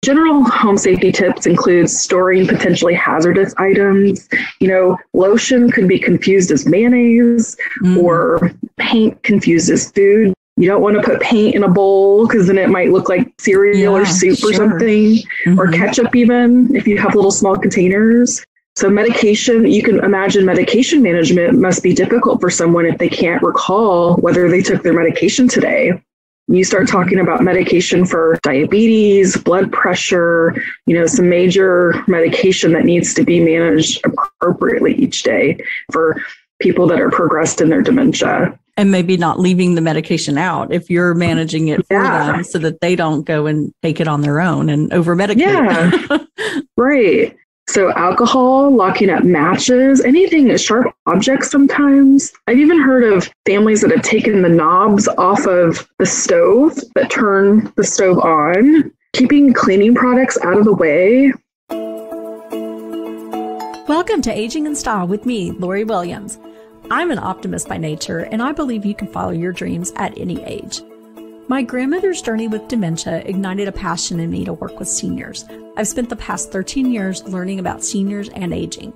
General home safety tips include storing potentially hazardous items. Lotion could be confused as mayonnaise or paint confused as food. You don't want to put paint in a bowl because then it might look like cereal or soup or something, or ketchup even if you have little small containers. So medication, you can imagine medication management must be difficult for someone if they can't recall whether they took their medication today. You start talking about medication for diabetes, blood pressure, some major medication that needs to be managed appropriately each day for people that are progressed in their dementia. And maybe not leaving the medication out if you're managing it for them so that they don't go and take it on their own and over-medicate. Yeah, right. So alcohol, locking up matches, anything, sharp objects sometimes. I've even heard of families that have taken the knobs off of the stove that turn the stove on, keeping cleaning products out of the way. Welcome to Aging in Style with me, Lori Williams. I'm an optimist by nature, and I believe you can follow your dreams at any age. My grandmother's journey with dementia ignited a passion in me to work with seniors. I've spent the past 13 years learning about seniors and aging.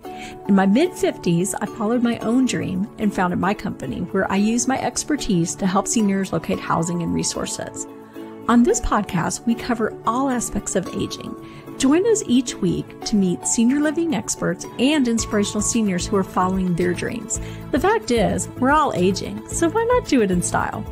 In my mid-50s, I followed my own dream and founded my company, where I use my expertise to help seniors locate housing and resources. On this podcast, we cover all aspects of aging. Join us each week to meet senior living experts and inspirational seniors who are following their dreams. The fact is, we're all aging, so why not do it in style?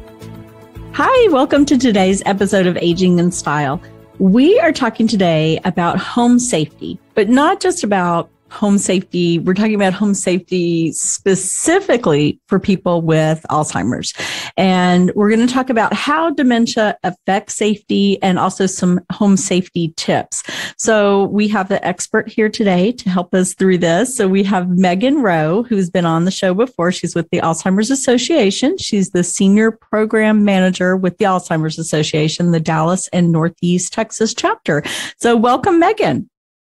Hi, welcome to today's episode of Aging in Style. We are talking today about home safety, but not just about home safety. We're talking about home safety specifically for people with Alzheimer's. And we're going to talk about how dementia affects safety and also some home safety tips. So we have the expert here today to help us through this. So we have Megan Rowe, who's been on the show before. She's with the Alzheimer's Association. She's the senior program manager with the Alzheimer's Association, the Dallas and Northeast Texas chapter. So welcome, Megan.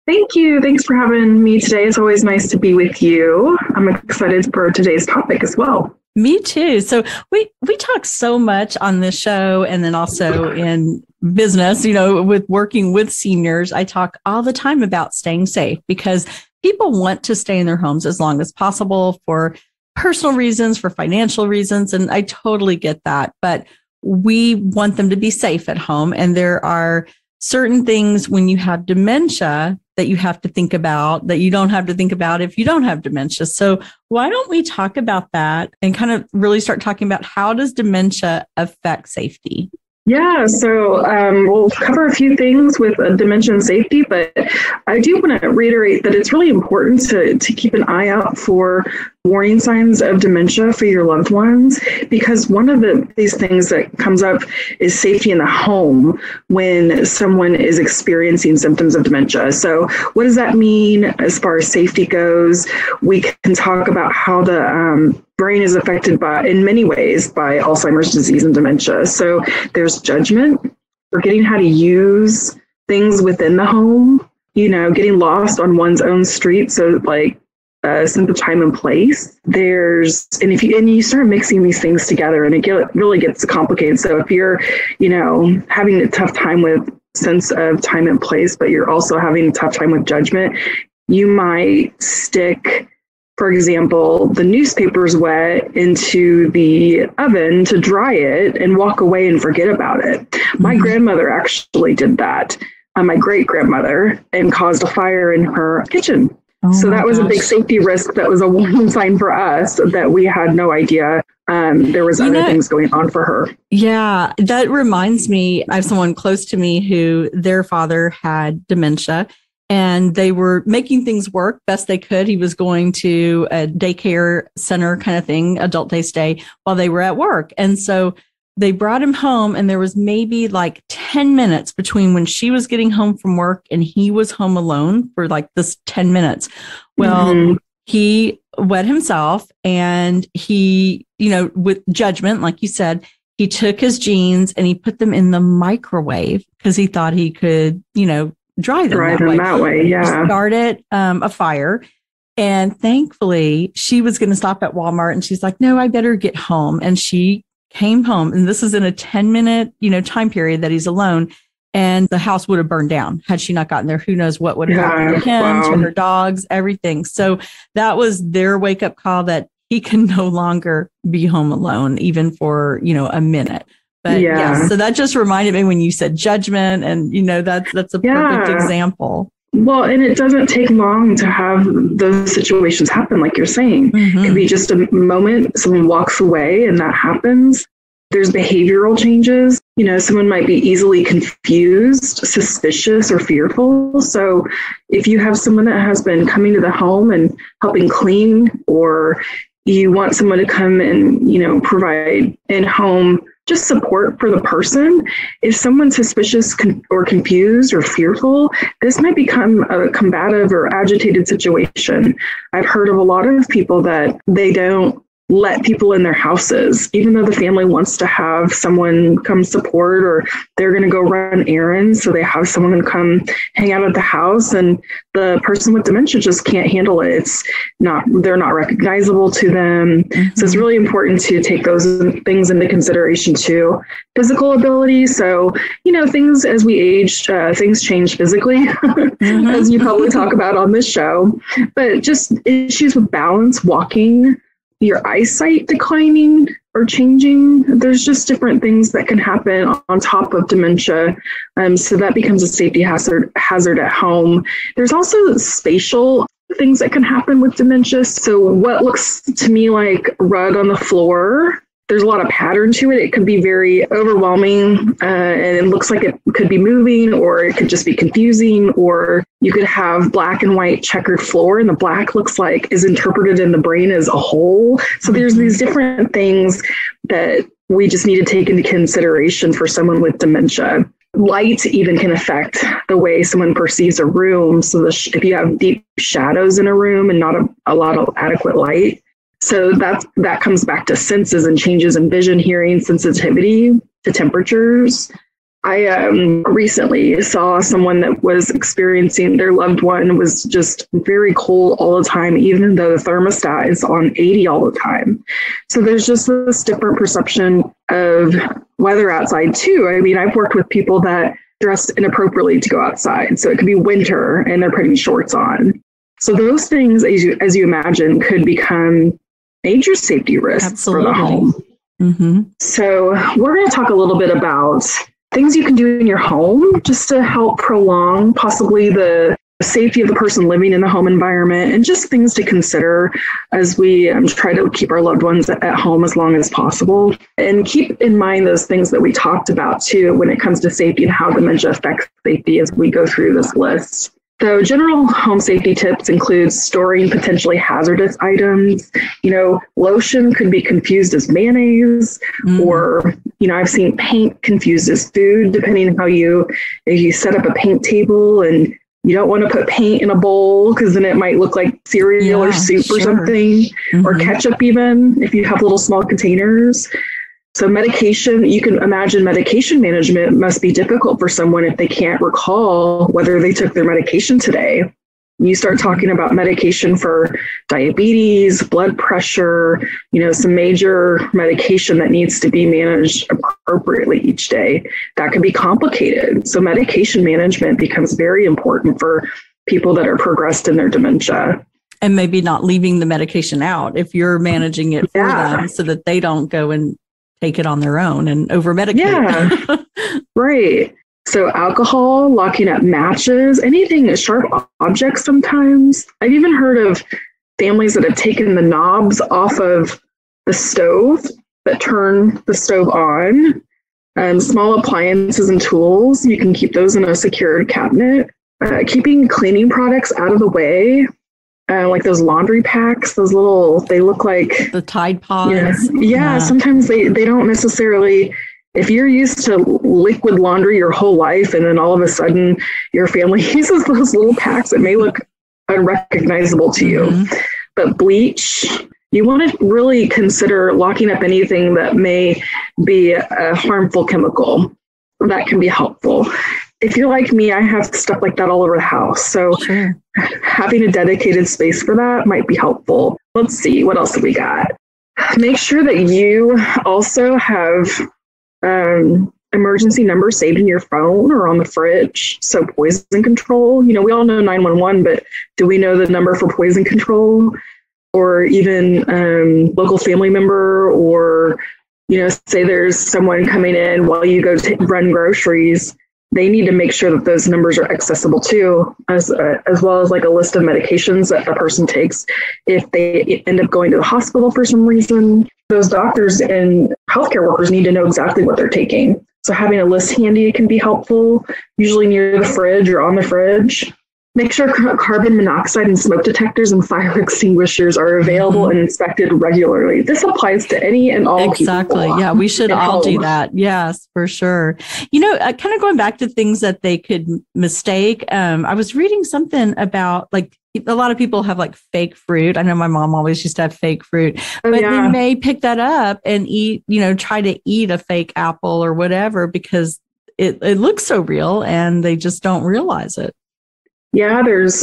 Thank you. Thanks for having me today. It's always nice to be with you. I'm excited for today's topic as well. Me too. So we talk so much on this show and then also in business, with working with seniors. I talk all the time about staying safe because people want to stay in their homes as long as possible for personal reasons, for financial reasons. And I totally get that. But we want them to be safe at home. And there are certain things when you have dementia that you have to think about that you don't have to think about if you don't have dementia. So why don't we talk about that and kind of really start talking about how does dementia affect safety? Yeah, so we'll cover a few things with dementia and safety, but I do want to reiterate that it's really important to keep an eye out for warning signs of dementia for your loved ones, because one of these things that comes up is safety in the home when someone is experiencing symptoms of dementia. So what does that mean as far as safety goes? We can talk about how the brain is affected in many ways by Alzheimer's disease and dementia. So there's judgment, forgetting how to use things within the home, getting lost on one's own street. So like sense of time and place. And you start mixing these things together and it really gets complicated. So if you're, having a tough time with sense of time and place, but you're also having a tough time with judgment, you might stick, for example, the newspaper's wet into the oven to dry it and walk away and forget about it. My grandmother actually did that, my great-grandmother, and caused a fire in her kitchen. So that was a big safety risk. That was a warning sign for us that we had no idea there was other things going on for her. Yeah, that reminds me, I have someone close to me who their father had dementia. And they were making things work best they could. He was going to a daycare center kind of thing, adult day stay, while they were at work. And so they brought him home, and there was maybe like 10 minutes between when she was getting home from work and he was home alone for like this 10 minutes. Well, he wet himself, and he, with judgment, like you said, he took his jeans and he put them in the microwave because he thought he could, dry them that way. Yeah. Started a fire. And thankfully, she was going to stop at Walmart, and she's like, no, I better get home. And she came home, and this is in a 10-minute, time period that he's alone. and the house would have burned down had she not gotten there. Who knows what would have happened to him, to her dogs, everything. So that was their wake up call that he can no longer be home alone, even for, a minute. But so that just reminded me when you said judgment, and, that's a perfect example. Well, and it doesn't take long to have those situations happen, like you're saying. It could be just a moment, someone walks away and that happens. There's behavioral changes. Someone might be easily confused, suspicious, or fearful. So if you have someone that has been coming to the home and helping clean, or you want someone to come and, provide in-home just support for the person, if someone's suspicious or confused or fearful, this might become a combative or agitated situation. I've heard of a lot of people that they don't let people in their houses, even though the family wants to have someone come support, or they're going to go run errands. So they have someone come hang out at the house, and the person with dementia just can't handle it. They're not recognizable to them. So it's really important to take those things into consideration too. Physical ability. So, things as we age, things change physically, as you probably talk about on this show, but just issues with balance, walking, your eyesight declining or changing. There's just different things that can happen on top of dementia. So that becomes a safety hazard at home. There's also spatial things that can happen with dementia. So what looks to me like a rug on the floor, there's a lot of pattern to it. It could be very overwhelming, and it looks like it could be moving, or it could just be confusing, or you could have black and white checkered floor, and the black looks like is interpreted in the brain as a whole. So there's these different things that we just need to take into consideration for someone with dementia. Light even can affect the way someone perceives a room. So if you have deep shadows in a room and not a lot of adequate light, so that comes back to senses and changes in vision, hearing, sensitivity to temperatures. I recently saw someone that was experiencing, their loved one was just very cold all the time, even though the thermostat is on 80 all the time. So there's just this different perception of weather outside too. I mean, I've worked with people that dress inappropriately to go outside. So it could be winter and they're putting shorts on. So those things, as you imagine, could become major safety risks for the home. So we're going to talk a little bit about things you can do in your home just to help prolong possibly the safety of the person living in the home environment, and just things to consider as we try to keep our loved ones at home as long as possible. And keep in mind those things that we talked about too when it comes to safety and how dementia affects safety as we go through this list. So general home safety tips include storing potentially hazardous items. Lotion could be confused as mayonnaise, or, I've seen paint confused as food, depending on if you set up a paint table and you don't want to put paint in a bowl because then it might look like cereal or soup or something, or ketchup even, if you have little small containers. So medication, you can imagine medication management must be difficult for someone if they can't recall whether they took their medication today. You start talking about medication for diabetes, blood pressure, some major medication that needs to be managed appropriately each day. That can be complicated. So medication management becomes very important for people that are progressed in their dementia. And maybe not leaving the medication out if you're managing it for them so that they don't go and take it on their own and over-medicate. Right. So alcohol, locking up matches, anything, sharp objects sometimes. I've even heard of families that have taken the knobs off of the stove that turn the stove on. Small appliances and tools, you can keep those in a secured cabinet. Keeping cleaning products out of the way. Like those laundry packs, they look like the Tide Pods. Yeah. Sometimes they don't necessarily, if you're used to liquid laundry your whole life and then all of a sudden your family uses those little packs, it may look unrecognizable to you. But bleach, you want to really consider locking up anything that may be a harmful chemical. That can be helpful. If you're like me, I have stuff like that all over the house. So having a dedicated space for that might be helpful. Let's see, what else have we got? Make sure that you also have emergency numbers saved in your phone or on the fridge. So poison control, we all know 911, but do we know the number for poison control? Or even local family member, or, say there's someone coming in while you go to run groceries, they need to make sure that those numbers are accessible too, as well as like a list of medications that a person takes if they end up going to the hospital for some reason. Those doctors and healthcare workers need to know exactly what they're taking. So having a list handy can be helpful, usually near the fridge or on the fridge. Make sure carbon monoxide and smoke detectors and fire extinguishers are available and inspected regularly. This applies to any and all Exactly. people. Yeah, we should all do that. Yes, for sure. Kind of going back to things that they could mistake. I was reading something about like a lot of people have like fake fruit. I know my mom always used to have fake fruit, but they may pick that up and eat, try to eat a fake apple or whatever because it looks so real and they just don't realize it. Yeah, there's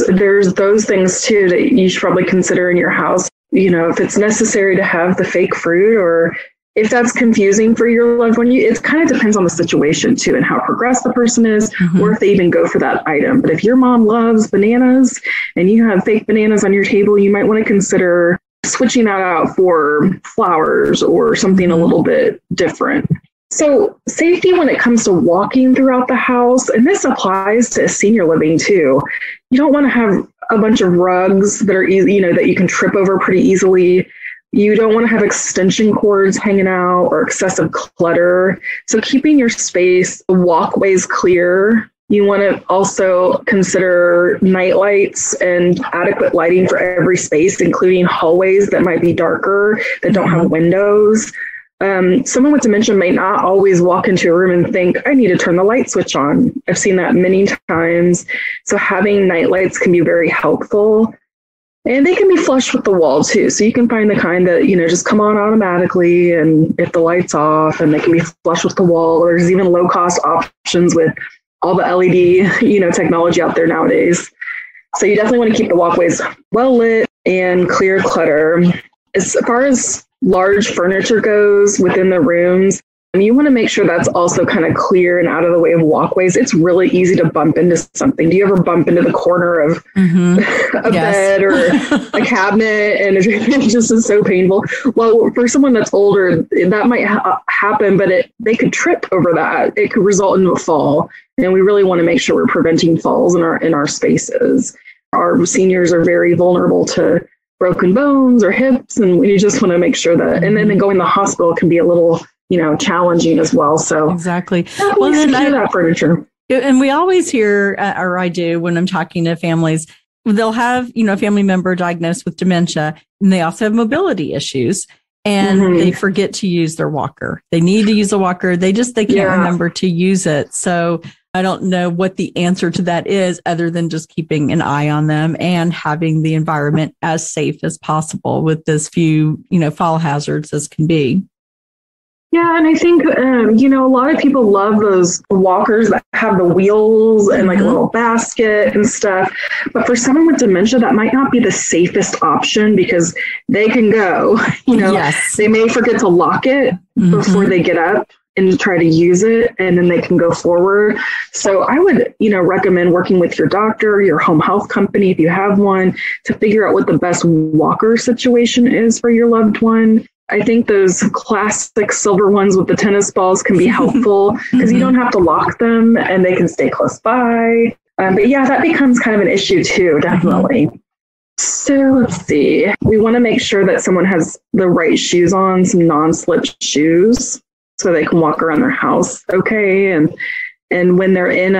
those things too that you should probably consider in your house. If it's necessary to have the fake fruit or if that's confusing for your loved one, it kind of depends on the situation too and how progressed the person is or if they even go for that item. But if your mom loves bananas and you have fake bananas on your table, you might want to consider switching that out for flowers or something a little bit different. So safety when it comes to walking throughout the house, and this applies to senior living too. You don't want to have a bunch of rugs that are easy, that you can trip over pretty easily. You don't want to have extension cords hanging out or excessive clutter. So keeping your space, walkways clear. You want to also consider night lights and adequate lighting for every space, including hallways that might be darker, that don't have windows. Someone with dementia may not always walk into a room and think, I need to turn the light switch on. I've seen that many times. So having night lights can be very helpful. And they can be flush with the wall too. So you can find the kind that, just come on automatically and if the light's off, and they can be flush with the wall. There's even low cost options with all the LED, technology out there nowadays. So you definitely want to keep the walkways well lit and clear clutter. As far as large furniture goes within the rooms, and you want to make sure that's also kind of clear and out of the way of walkways. It's really easy to bump into something. Do you ever bump into the corner of a bed or a cabinet and it just is so painful? Well, for someone that's older, that might happen, but they could trip over that. It could result in a fall. And we really want to make sure we're preventing falls in our spaces. Our seniors are very vulnerable to broken bones or hips, and we just want to make sure that, and then going to the hospital can be a little, challenging as well. So exactly. Well, then that furniture. And we always hear, or I do when I'm talking to families, they'll have, a family member diagnosed with dementia, and they also have mobility issues, and they forget to use their walker. They need to use a walker. They can't remember to use it. So I don't know what the answer to that is other than just keeping an eye on them and having the environment as safe as possible with as few, fall hazards as can be. Yeah, and I think, a lot of people love those walkers that have the wheels and like a little basket and stuff. But for someone with dementia, that might not be the safest option because they can go, they may forget to lock it before they get up and try to use it, and then they can go forward. So I would, recommend working with your doctor, your home health company, if you have one, to figure out what the best walker situation is for your loved one. I think those classic silver ones with the tennis balls can be helpful because you don't have to lock them and they can stay close by. But yeah, that becomes kind of an issue too, definitely. So let's see. We want to make sure that someone has the right shoes on, some non-slip shoes, so they can walk around their house okay. And when they're in,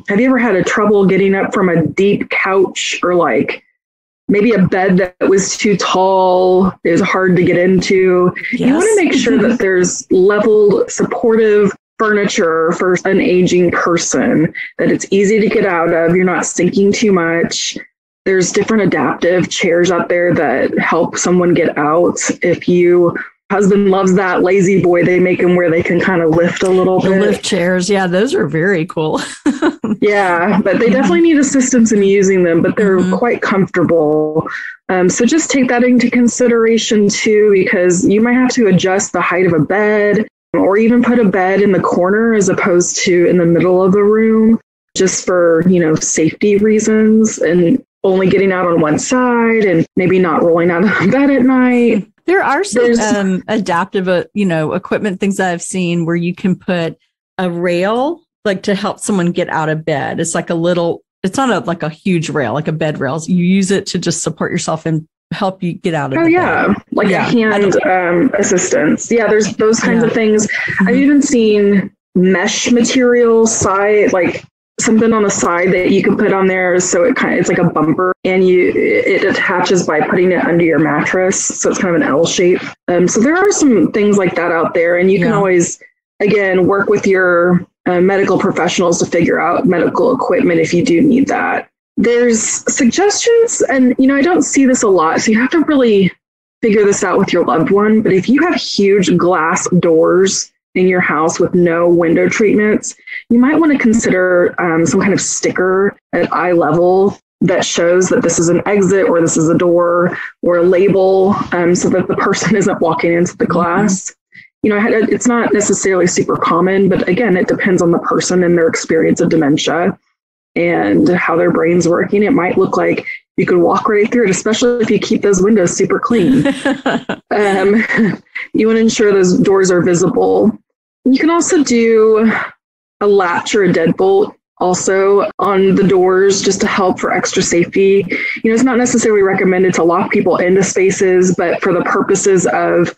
have you ever had a trouble getting up from a deep couch or like maybe a bed that was too tall, is hard to get into? Yes. You want to make sure that there's leveled, supportive furniture for an aging person, that it's easy to get out of. You're not sinking too much. There's different adaptive chairs out there that help someone get out. If you husband loves that lazy boy, they make them where they can kind of lift a little bit. Lift chairs. Yeah, those are very cool. Yeah, but they definitely need assistance in using them, but they're quite comfortable. So just take that into consideration too, because you might have to adjust the height of a bed or even put a bed in the corner as opposed to in the middle of the room, just for, safety reasons, and only getting out on one side and maybe not rolling out of bed at night. There are some adaptive, equipment things that I've seen where you can put a rail, like to help someone get out of bed. It's like it's not like a huge rail, like a bed rail. You use it to just support yourself and help you get out of the bed. Like a hand assistance. Yeah, there's those kinds of things. Mm-hmm. I've even seen mesh material side, like something on the side that you can put on there, so it's like a bumper, and it attaches by putting it under your mattress, so it's kind of an L shape. So there are some things like that out there, and you can always, again, work with your medical professionals to figure out medical equipment if you do need that. There's suggestions, and I don't see this a lot, so you have to really figure this out with your loved one. But if you have huge glass doors in your house with no window treatments, you might want to consider some kind of sticker at eye level that shows that this is an exit or this is a door, or a label, so that the person isn't walking into the glass. Mm-hmm. It's not necessarily super common, but again, it depends on the person and their experience of dementia and how their brain's working. It might look like you could walk right through it, especially if you keep those windows super clean. You want to ensure those doors are visible. You can also do a latch or a deadbolt also on the doors, just to help for extra safety. It's not necessarily recommended to lock people into spaces, but for the purposes of,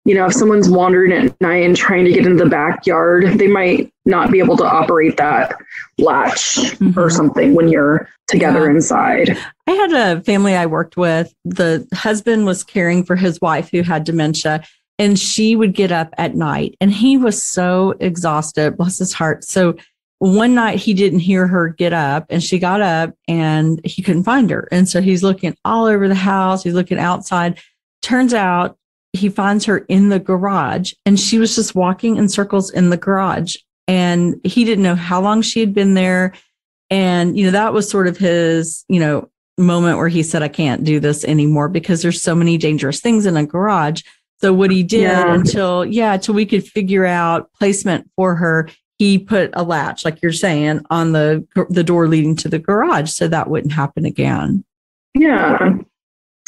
if someone's wandering at night and trying to get into the backyard, they might not be able to operate that latch or something when you're together inside. I had a family I worked with. The husband was caring for his wife who had dementia, and she would get up at night, and he was so exhausted, bless his heart. So one night he didn't hear her get up, and she got up and he couldn't find her. And so he's looking all over the house. He's looking outside. Turns out he finds her in the garage, and she was just walking in circles in the garage, and he didn't know how long she had been there. And, that was sort of his, moment where he said, I can't do this anymore because there's so many dangerous things in a garage. So what he did until we could figure out placement for her, he put a latch, like you're saying, on the door leading to the garage, so that wouldn't happen again. Yeah.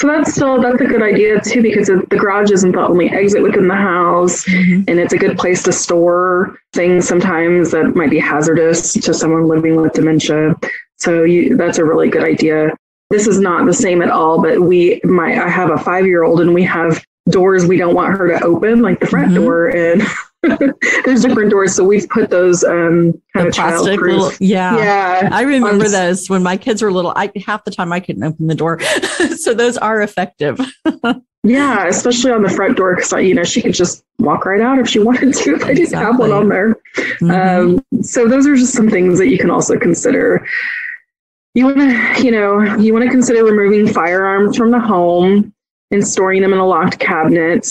So that's a good idea too, because the garage isn't the only exit within the house, and it's a good place to store things sometimes that might be hazardous to someone living with dementia. So that's a really good idea. This is not the same at all, but I have a 5-year-old, and we have doors we don't want her to open, like the front door, and there's different doors. So we've put those kind of plastic little, I remember those when my kids were little. Half the time I couldn't open the door. So those are effective. Yeah, especially on the front door, because she could just walk right out if she wanted to. I didn't have one on there. So those are just some things that you can also consider. You want to consider removing firearms from the home and storing them in a locked cabinet.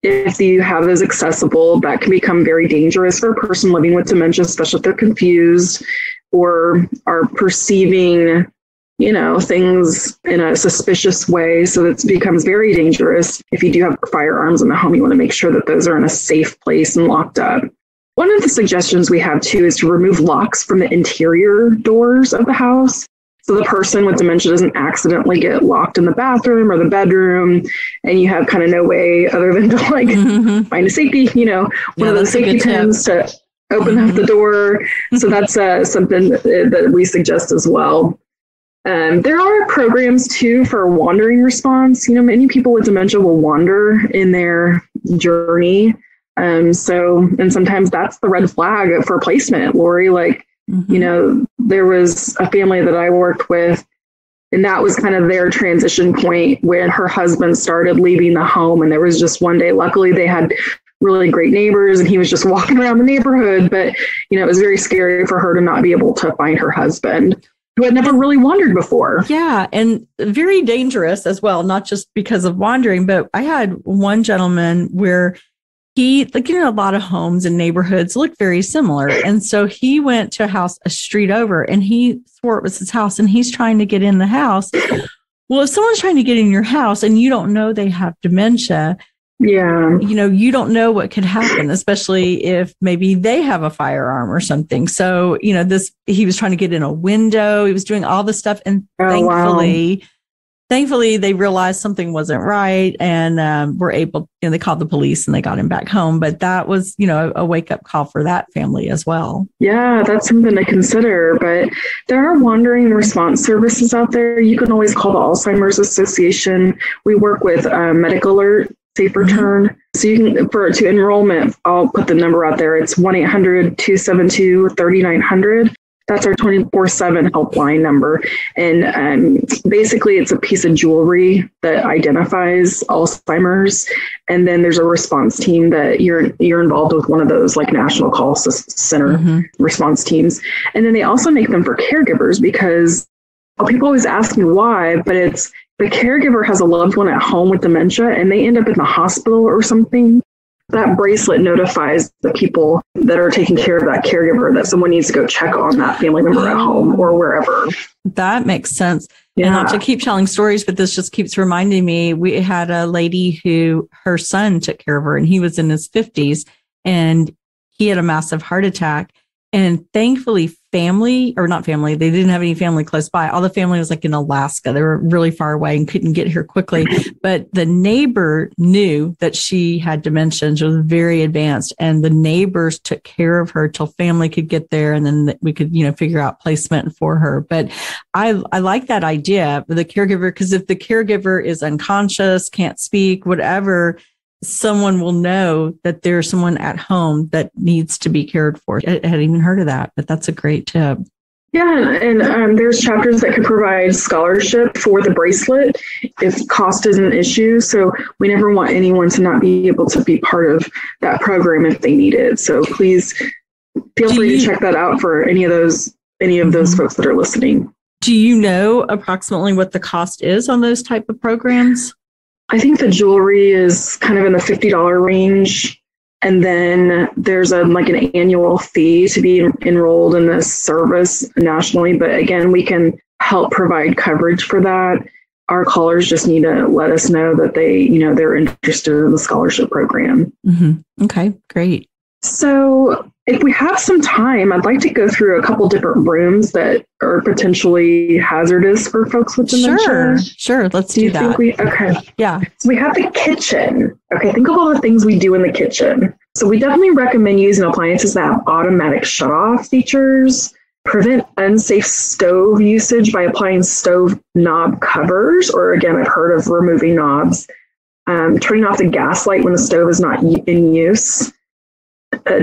If you have those accessible, that can become very dangerous for a person living with dementia, especially if they're confused or are perceiving, things in a suspicious way. So it becomes very dangerous. If you do have firearms in the home, you want to make sure that those are in a safe place and locked up. One of the suggestions we have too is to remove locks from the interior doors of the house, so the person with dementia doesn't accidentally get locked in the bathroom or the bedroom, and you have kind of no way other than to find a safety, one of those safety pins to open up the door. So that's something that we suggest as well. There are programs too for wandering response. Many people with dementia will wander in their journey. And sometimes that's the red flag for placement, Lori. There was a family that I worked with, and that was kind of their transition point when her husband started leaving the home. And there was just one day, luckily they had really great neighbors, and he was just walking around the neighborhood. But, it was very scary for her to not be able to find her husband, who had never really wandered before. Yeah. And very dangerous as well, not just because of wandering, but I had one gentleman where a lot of homes and neighborhoods look very similar. And so he went to a house a street over, and he swore it was his house, and he's trying to get in the house. Well, if someone's trying to get in your house and you don't know they have dementia, Yeah. You don't know what could happen, especially if maybe they have a firearm or something. So, he was trying to get in a window. He was doing all this stuff. And thankfully, they realized something wasn't right and were able, they called the police and they got him back home. But that was, a wake up call for that family as well. Yeah, that's something to consider. But there are wandering response services out there. You can always call the Alzheimer's Association. We work with Medical Alert, Safe Return. So you can, to enrollment, I'll put the number out there. It's 1-800-272-3900. That's our 24/7 helpline number. And basically, it's a piece of jewelry that identifies Alzheimer's. And then there's a response team that you're involved with, one of those like National Call Center response teams. And then they also make them for caregivers because people always ask me why, but it's the caregiver has a loved one at home with dementia and they end up in the hospital or something. That bracelet notifies the people that are taking care of that caregiver that someone needs to go check on that family member at home or wherever. That makes sense. Yeah. And not to keep telling stories, but this just keeps reminding me, we had a lady who her son took care of her and he was in his 50s and he had a massive heart attack. And thankfully, they didn't have any family close by. All the family was like in Alaska. They were really far away and couldn't get here quickly. But the neighbor knew that she had dementia. She was very advanced. And the neighbors took care of her till family could get there. And then we could, figure out placement for her. But I like that idea of the caregiver, because if the caregiver is unconscious, can't speak, whatever, someone will know that there's someone at home that needs to be cared for. I hadn't even heard of that, but that's a great tip. Yeah, and there's chapters that could provide scholarship for the bracelet if cost is an issue. So we never want anyone to not be able to be part of that program if they need it. So please feel free to check that out for any of those folks that are listening. Do you know approximately what the cost is on those type of programs? I think the jewelry is kind of in the $50 range. And then there's an annual fee to be enrolled in this service nationally. But again, we can help provide coverage for that. Our callers just need to let us know that they're interested in the scholarship program. Mm-hmm. Okay, great. So if we have some time, I'd like to go through a couple different rooms that are potentially hazardous for folks with dementia. Sure. Let's do that. Okay. Yeah. So we have the kitchen. Okay. Think of all the things we do in the kitchen. So we definitely recommend using appliances that have automatic shutoff features. Prevent unsafe stove usage by applying stove knob covers, or again, I've heard of removing knobs. Turning off the gas light when the stove is not in use.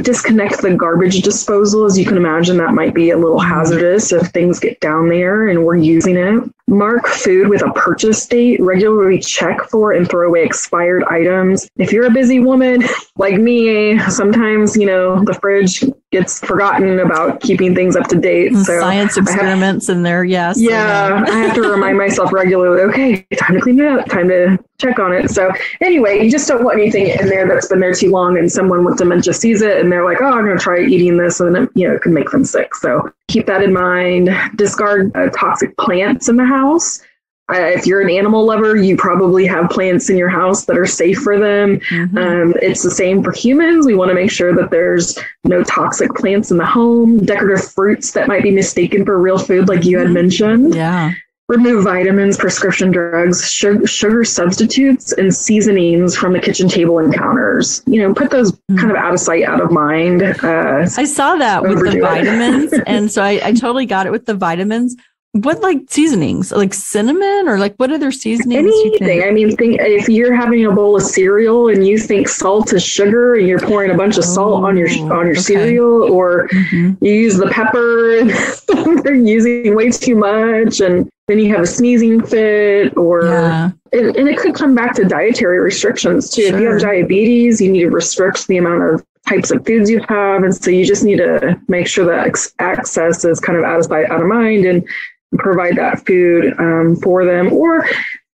Disconnect the garbage disposal. As you can imagine, that might be a little hazardous if things get down there and we're using it. Mark food with a purchase date. Regularly check for and throw away expired items. If you're a busy woman like me, sometimes, the fridge gets forgotten about keeping things up to date. So science experiments in there, yes. Yeah, I have to remind myself regularly, okay, time to clean it up, time to check on it. So anyway, you just don't want anything in there that's been there too long and someone with dementia sees it and they're like, oh, I'm going to try eating this, and then it could make them sick. So keep that in mind. Discard toxic plants in the house. If you're an animal lover, you probably have plants in your house that are safe for them. Mm-hmm. It's the same for humans. We want to make sure that there's no toxic plants in the home. Decorative fruits that might be mistaken for real food, like you had mentioned. Yeah. Remove vitamins, prescription drugs, sugar substitutes, and seasonings from the kitchen table and counters. Put those kind of out of sight, out of mind. I saw that with the vitamins. And so I totally got it with the vitamins. What seasonings, like cinnamon, or what other seasonings? Anything. I mean, think if you're having a bowl of cereal and you think salt is sugar and you're pouring a bunch of salt on your cereal, or you use the pepper and they're using way too much, and then you have a sneezing fit, and it could come back to dietary restrictions too. Sure. If you have diabetes, you need to restrict the amount of types of foods you have, and so you just need to make sure that access is kind of out of sight, out of mind, and provide that food for them. Or,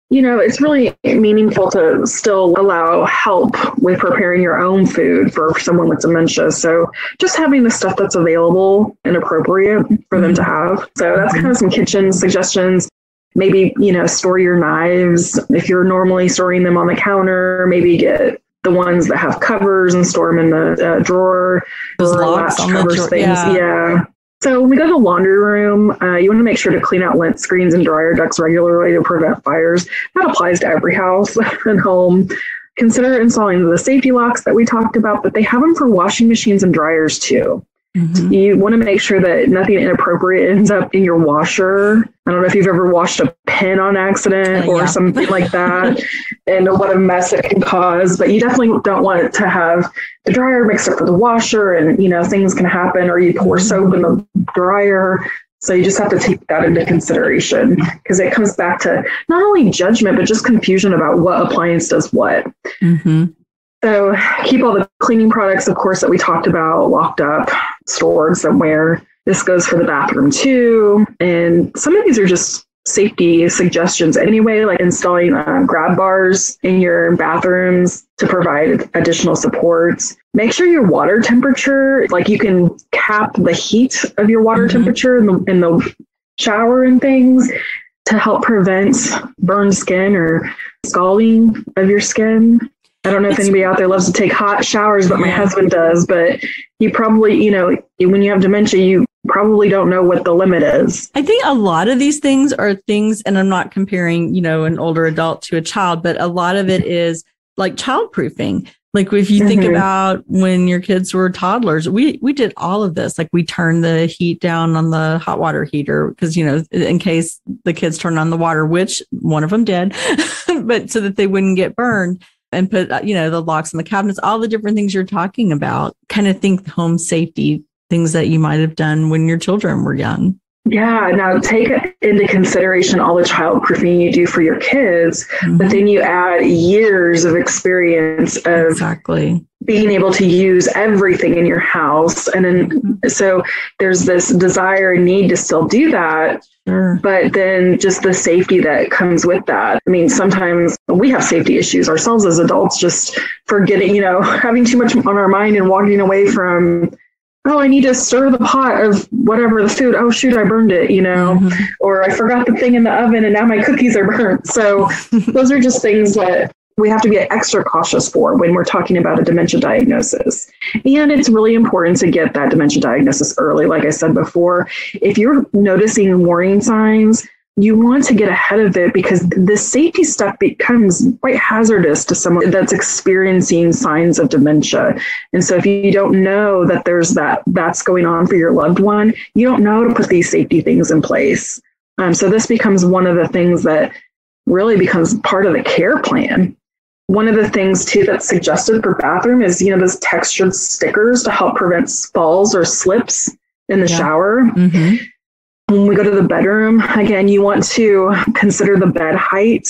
it's really meaningful to still allow help with preparing your own food for someone with dementia. So just having the stuff that's available and appropriate for them to have. So that's kind of some kitchen suggestions. Maybe, store your knives. If you're normally storing them on the counter, maybe get the ones that have covers and store them in the drawer. Those locks on the drawer. Things. Yeah. So when we go to the laundry room, you want to make sure to clean out lint screens and dryer ducts regularly to prevent fires. That applies to every house and home. Consider installing the safety locks that we talked about, but they have them for washing machines and dryers too. Mm-hmm. You want to make sure that nothing inappropriate ends up in your washer. I don't know if you've ever washed a pen on accident or something like that, and what a mess it can cause. But you definitely don't want it to have the dryer mixed up with the washer, and things can happen, or you pour soap in the dryer. So you just have to take that into consideration, because it comes back to not only judgment, but just confusion about what appliance does what. Mm-hmm. So keep all the cleaning products, of course, that we talked about locked up, stored somewhere. This goes for the bathroom too. And some of these are just safety suggestions anyway, like installing grab bars in your bathrooms to provide additional supports. Make sure your water temperature, like you can cap the heat of your water temperature in the shower and things to help prevent burned skin or scalding of your skin. I don't know if anybody out there loves to take hot showers, but my husband does. But you probably, when you have dementia, you probably don't know what the limit is. I think a lot of these things are things, and I'm not comparing, an older adult to a child, but a lot of it is like childproofing. Like if you think about when your kids were toddlers, we did all of this. Like we turned the heat down on the hot water heater because, in case the kids turned on the water, which one of them did, but so that they wouldn't get burned. And put, the locks on the cabinets, all the different things you're talking about, kind of think home safety, things that you might have done when your children were young. Yeah. Now take into consideration all the childproofing you do for your kids, but then you add years of experience of being able to use everything in your house. And then, so there's this desire and need to still do that. But then just the safety that comes with that. I mean, sometimes we have safety issues ourselves as adults, just forgetting, having too much on our mind and walking away from, I need to stir the pot of whatever the food. Oh, shoot, I burned it, or I forgot the thing in the oven and now my cookies are burnt. So those are just things that we have to be extra cautious for when we're talking about a dementia diagnosis. And it's really important to get that dementia diagnosis early. Like I said before, if you're noticing warning signs, you want to get ahead of it, because the safety stuff becomes quite hazardous to someone that's experiencing signs of dementia. And so if you don't know that that's going on for your loved one, you don't know to put these safety things in place. So this becomes one of the things that really becomes part of the care plan. One of the things too that's suggested for bathroom is, those textured stickers to help prevent falls or slips in the shower. When we go to the bedroom, again, you want to consider the bed height.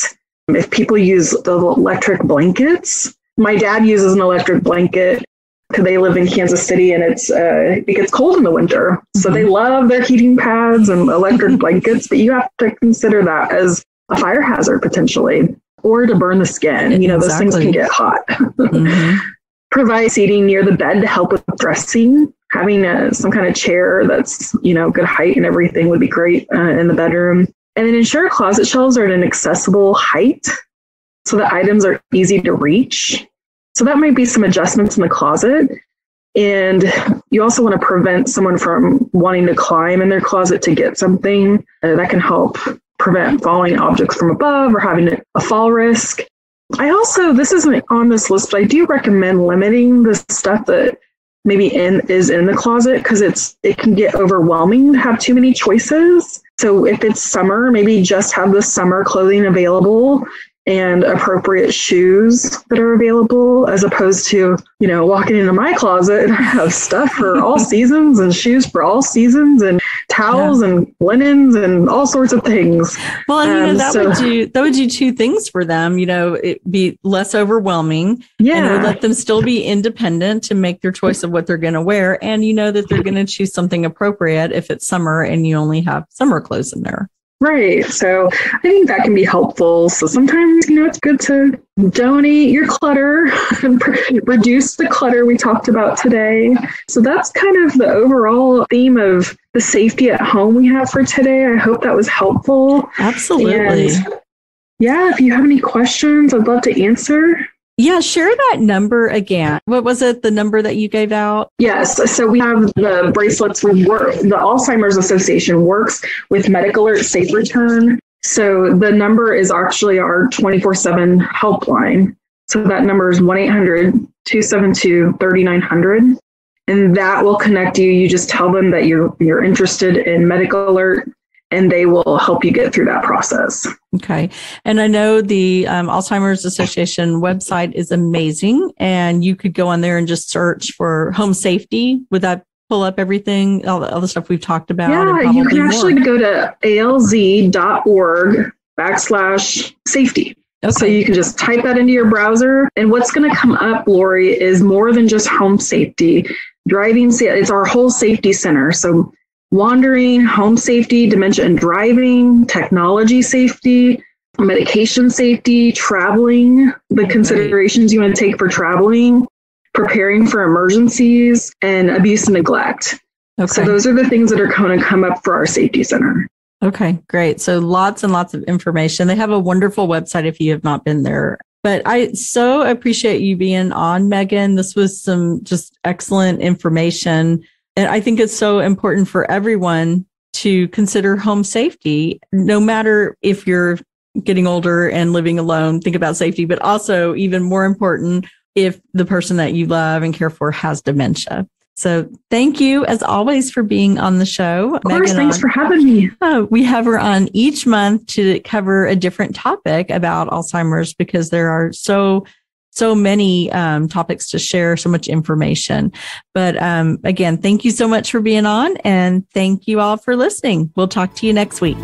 If people use the electric blankets, my dad uses an electric blanket because they live in Kansas City and it gets cold in the winter. So they love their heating pads and electric blankets, but you have to consider that as a fire hazard potentially, or to burn the skin. Those things can get hot. Provide seating near the bed to help with dressing. Having some kind of chair that's, good height and everything would be great in the bedroom. And then ensure closet shelves are at an accessible height so that items are easy to reach. So that might be some adjustments in the closet. And you also want to prevent someone from wanting to climb in their closet to get something. That can help prevent falling objects from above or having a fall risk. I also, this isn't on this list, but I do recommend limiting the stuff that maybe is in the closet, because it can get overwhelming to have too many choices. So if it's summer, maybe just have the summer clothing available and appropriate shoes that are available, as opposed to, walking into my closet and I have stuff for all seasons and shoes for all seasons and towels and linens and all sorts of things. Well, and that would do two things for them. It'd be less overwhelming. Yeah. And it would let them still be independent to make their choice of what they're going to wear. And that they're going to choose something appropriate if it's summer and you only have summer clothes in there. Right. So I think that can be helpful. So sometimes, it's good to donate your clutter and reduce the clutter we talked about today. So that's kind of the overall theme of the safety at home we have for today. I hope that was helpful. Absolutely. And if you have any questions, I'd love to answer. Yeah, share that number again. What was it, the number that you gave out? Yes. So we have the bracelets. The Alzheimer's Association works with Medical Alert Safe Return. So the number is actually our 24/7 helpline. So that number is 1-800-272-3900. And that will connect you. You just tell them that you're interested in Medical Alert, and they will help you get through that process. Okay. And I know the Alzheimer's Association website is amazing, and you could go on there and just search for home safety. Would that pull up everything, all the stuff we've talked about? Yeah, you can actually go to alz.org/safety. Okay. So you can just type that into your browser. And what's going to come up, Lori, is more than just home safety. Driving, it's our whole safety center. So wandering, home safety, dementia and driving, technology safety, medication safety, traveling, the considerations you want to take for traveling, preparing for emergencies, and abuse and neglect. Okay. So those are the things that are going to come up for our safety center. Okay, great. So lots and lots of information. They have a wonderful website if you have not been there. But I so appreciate you being on, Megan. This was some just excellent information. And I think it's so important for everyone to consider home safety, no matter if you're getting older and living alone, think about safety, but also even more important, if the person that you love and care for has dementia. So thank you, as always, for being on the show. Of course, thanks for having me. We have her on each month to cover a different topic about Alzheimer's, because there are so many topics to share, so much information. But again, thank you so much for being on, and thank you all for listening. We'll talk to you next week.